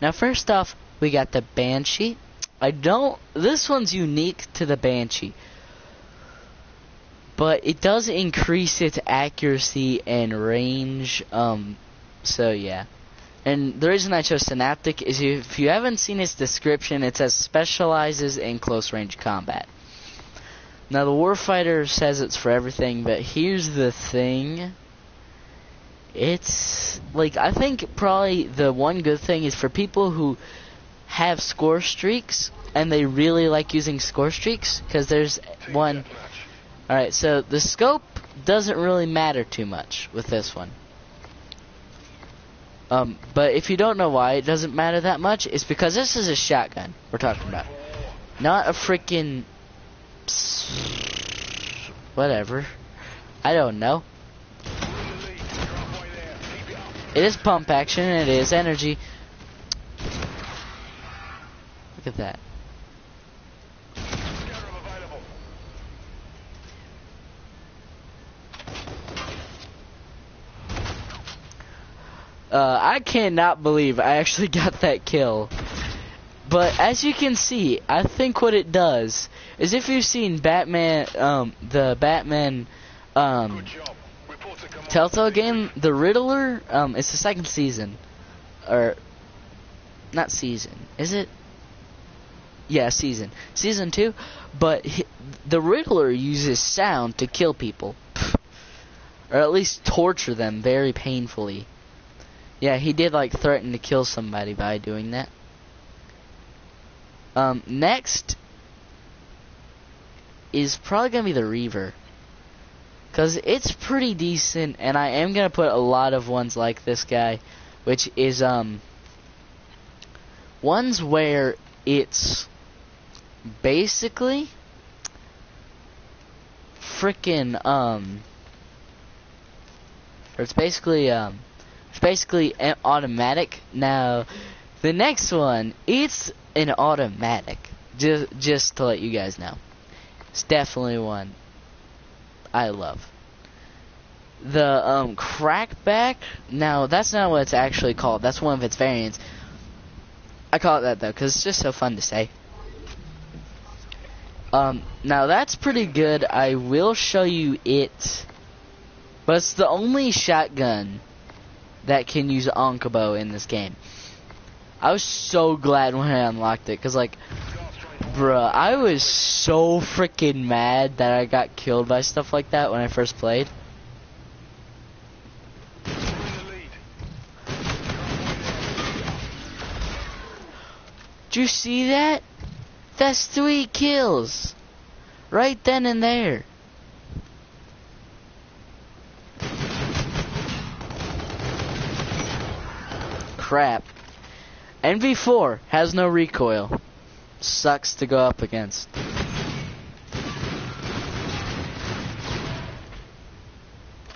Now, first off, we got the Banshee. This one's unique to the Banshee, but it does increase its accuracy and range. So yeah. And the reason I chose Synaptic is if you haven't seen its description, it says specializes in close range combat. Now the Warfighter says it's for everything, but here's the thing. It's like, I think probably the one good thing is for people who have score streaks and they really like using score streaks, because there's one. Alright, so the scope doesn't really matter too much with this one. But if you don't know why it doesn't matter that much, it's because this is a shotgun we're talking about. Not a freaking whatever. I don't know. It is pump action and it is energy. Look at that. I cannot believe I actually got that kill. But as you can see, I think what it does is, if you've seen Batman, the Batman Telltale game, the Riddler, it's the second season. Or, not season, is it? Yeah, season. Season 2. But the Riddler uses sound to kill people. Or at least torture them very painfully. Yeah, he did like threaten to kill somebody by doing that. Next is probably gonna be the Reaver, cause it's pretty decent, and I am gonna put a lot of ones like this guy, which is ones where it's basically frickin' it's basically an automatic. Now, the next one, it's an automatic. Just to let you guys know, it's definitely one I love. The crackback. Now, that's not what it's actually called. That's one of its variants. I call it that though, because it's just so fun to say. Now that's pretty good. I will show you it, but it's the only shotgun that can use Onkubo in this game. I was so glad when I unlocked it, cause like, bruh, I was so freaking mad that I got killed by stuff like that when I first played. Did you see that? That's 3 kills, right then and there. Crap. NV4 has no recoil. Sucks to go up against.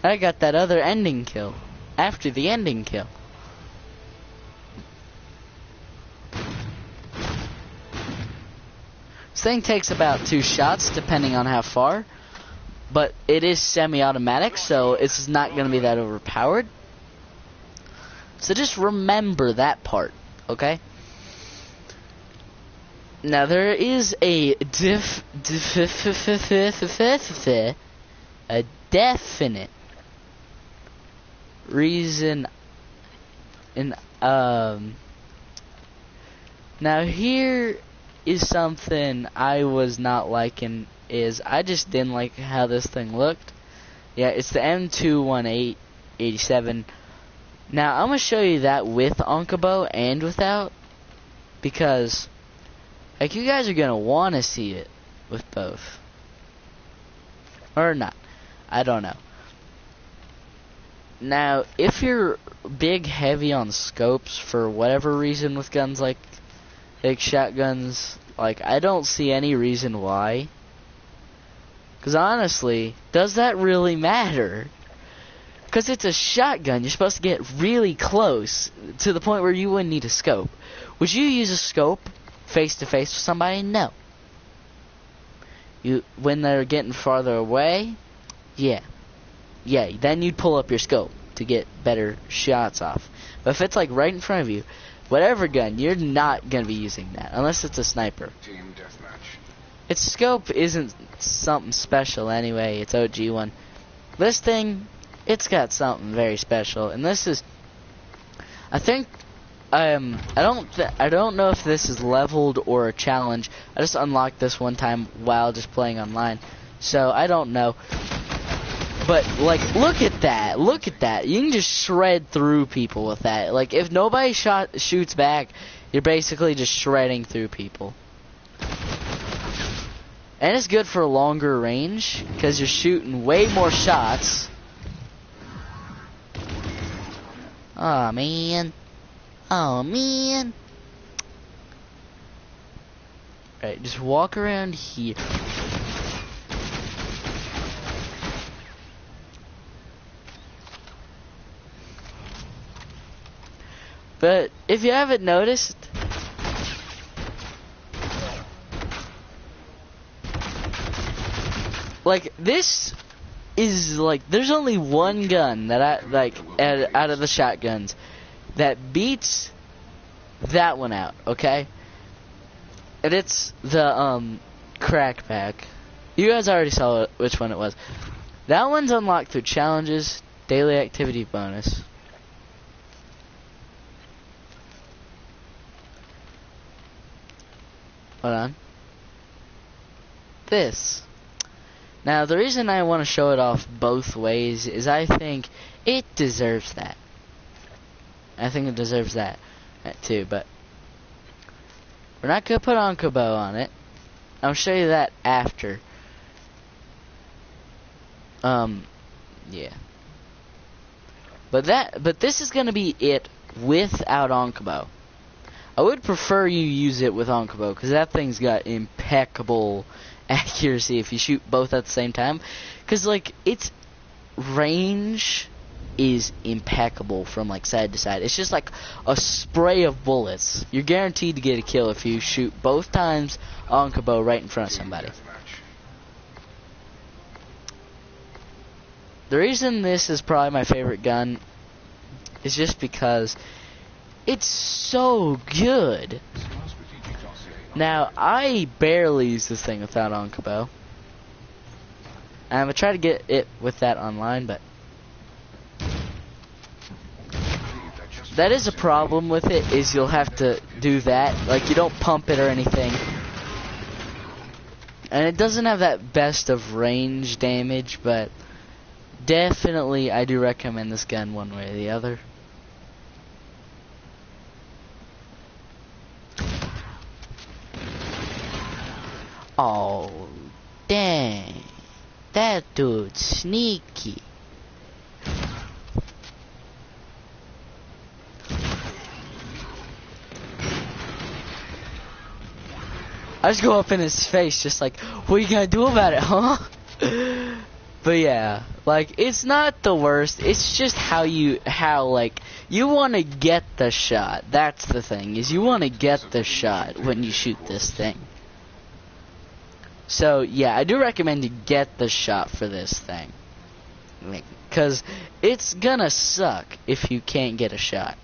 I got that other ending kill after the ending kill. This thing takes about 2 shots depending on how far, but it is semi-automatic, so it's not going to be that overpowered. So just remember that part, okay? Now there is a definite reason in now here is something I was not liking, is I just didn't like how this thing looked. Yeah, it's the M21887. Now, I'm going to show you that with Onkubo and without, because, like, you guys are going to want to see it with both. Or not. I don't know. Now, if you're big heavy on scopes for whatever reason with guns like shotguns, like, I don't see any reason why. Because honestly, does that really matter? Because it's a shotgun, you're supposed to get really close to the point where you wouldn't need a scope. Would you use a scope face to face with somebody? No. When they're getting farther away, yeah, then you'd pull up your scope to get better shots off. But if it's like right in front of you, whatever gun, you're not gonna be using that unless it's a sniper. Team deathmatch. Its scope isn't something special anyway. It's OG one. This thing, it's got something very special, and this is, I think, I don't know if this is leveled or a challenge. I just unlocked this one time while just playing online, so I don't know. But like, look at that! Look at that! You can just shred through people with that. Like, if nobody shoots back, you're basically just shredding through people. And it's good for longer range because you're shooting way more shots. Oh man. Oh man. Alright, just walk around here. But if you haven't noticed, like, this is like, there's only one gun that I like out of the shotguns that beats that one out, okay? And it's the crack pack. You guys already saw which one it was. That one's unlocked through challenges, daily activity bonus. Hold on. This. Now, the reason I want to show it off both ways is I think it deserves that. I think it deserves that too, but we're not going to put Onkubo on it. I'll show you that after. Yeah. But this is going to be it without Onkubo. I would prefer you use it with Onkubo, because that thing's got impeccable accuracy if you shoot both at the same time. Because, like, its range is impeccable from, like, side to side. It's just like a spray of bullets. You're guaranteed to get a kill if you shoot both times Onkubo right in front of somebody. The reason this is probably my favorite gun is just because it's so good. Now, I barely use this thing without Onkubo. I'm going to try to get it with that online, but that is a problem with it, is you'll have to do that. Like, you don't pump it or anything. And it doesn't have that best of range damage, but definitely I do recommend this gun one way or the other. Oh, dang. That dude's sneaky. I just go up in his face just like, what are you gonna do about it, huh? But yeah, like, it's not the worst. It's just how like, you want to get the shot. That's the thing, is you want to get the shot when you shoot this thing. So, yeah, I do recommend you get the shot for this thing. Because it's gonna suck if you can't get a shot.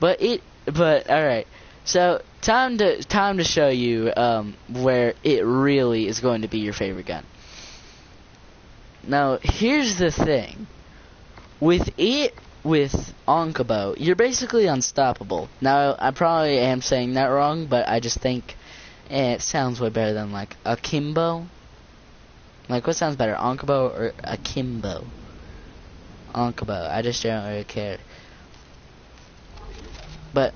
But alright. So, time to show you where it really is going to be your favorite gun. Now, here's the thing. With Onkubo, you're basically unstoppable. Now, I probably am saying that wrong, but I just think it sounds way better than, like, Akimbo. Like, what sounds better, Onkubo or Akimbo? Onkubo. I just don't really care. But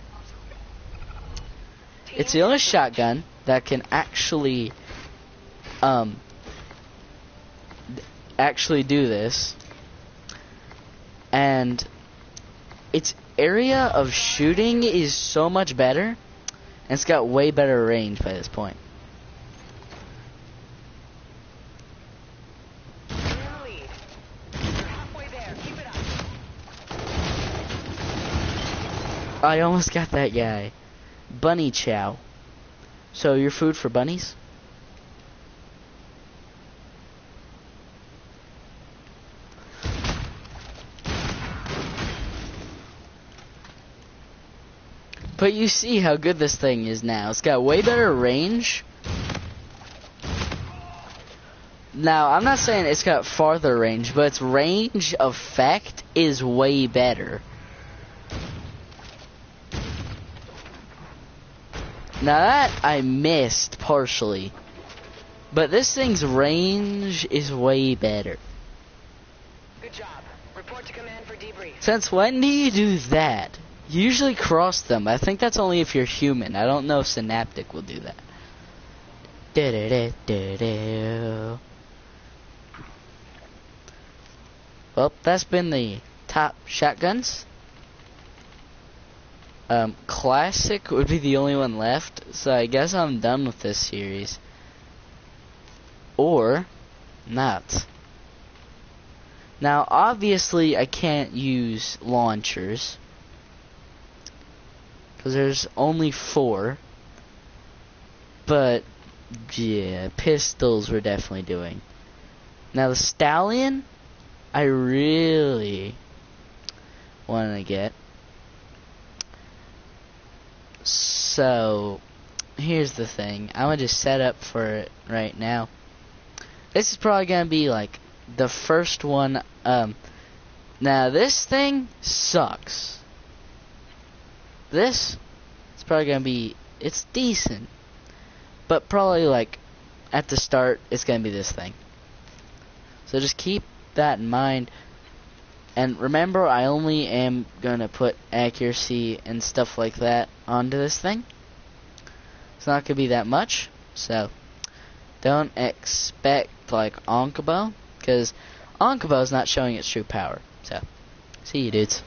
it's the only shotgun that can actually do this, and its area of shooting is so much better, and it's got way better range by this point. I almost got that guy. Bunny chow. So, your food for bunnies? But you see how good this thing is now. It's got way better range. Now, I'm not saying it's got farther range, but its range effect is way better. Now that I missed partially, but this thing's range is way better. Good job. Report to command for debrief. Since when do you do that? You usually cross them. I think that's only if you're human. I don't know if Synaptic will do that. Da-da-da-da-da. Well, that's been the top shotguns. Classic would be the only one left, so I guess I'm done with this series. Or not. Now, obviously, I can't use launchers, because there's only 4. But, yeah, pistols we're definitely doing. Now, the Stallion, I really want to get. So, here's the thing. I'm going to just set up for it right now. This is probably going to be, like, the first one. Now, this thing sucks. This is probably going to be, it's decent. But probably, like, at the start, it's going to be this thing. So just keep that in mind. And remember, I only am going to put accuracy and stuff like that onto this thing. It's not going to be that much. So, don't expect, like, Onkubo. Because Onkubo is not showing its true power. So, see you dudes.